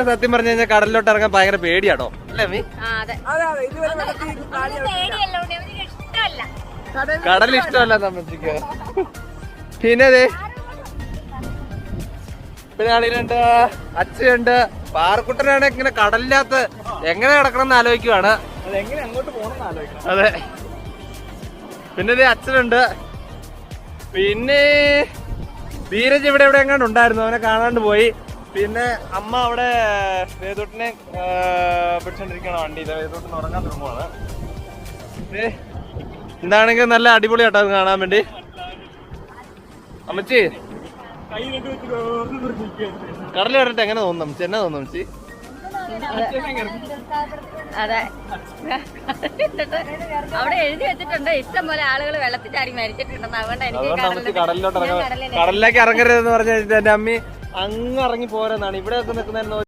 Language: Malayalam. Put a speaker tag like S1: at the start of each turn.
S1: സത്യം പറഞ്ഞു കഴിഞ്ഞാൽ കടലിലോട്ട് ഇറങ്ങാൻ ഭയങ്കര പേടിയാണോ അല്ലേ അമ്മി? കടൽ ഇഷ്ടമല്ല അമ്മച്ചിക്ക്. പിന്നെ ആണെങ്കിലുണ്ട് അച്ഛനുണ്ട്. പാറക്കുട്ടനാണ് ഇങ്ങനെ കടലിനകത്ത് എങ്ങനെ കിടക്കണം എന്ന് ആലോചിക്കുവാണ്. അതെ. പിന്നെ അച്ഛനുണ്ട്. പിന്നെ ധീരജ് ഇവിടെ എവിടെ എങ്ങാണ്ട് ഉണ്ടായിരുന്നു, അവനെ കാണാണ്ട് പോയി. പിന്നെ അമ്മ അവിടെ വേദൂട്ടിനെ പിടിച്ചോണ്ടിരിക്കണ വണ്ടിയില്ല, വേദൂട്ടിന് ഉറങ്ങാൻ തുടങ്ങുവാണ്. എന്താണെങ്കിൽ നല്ല അടിപൊളിയാട്ടോ അത് കാണാൻ വേണ്ടി. അമ്മച്ചി കടൽ കണ്ടിട്ട് എങ്ങനെ തോന്നുന്നു അമ്മച്ചി? എന്നാ തോന്നുന്നു അമ്മച്ചി?
S2: അതെ, അവിടെ എഴുതി വെച്ചിട്ടുണ്ട് ഇഷ്ടം പോലെ ആളുകൾ വെള്ളത്തിൽ ചാടി മരിച്ചിട്ടുണ്ടെന്ന്. അതുകൊണ്ട് എനിക്ക്
S1: കടലിലേക്ക് ഇറങ്ങരുതെന്ന് പറഞ്ഞാൽ എന്റെ അമ്മി അങ്ങ് ഇറങ്ങി പോരെന്നാണ്. ഇവിടെ ഒക്കെ നിൽക്കുന്ന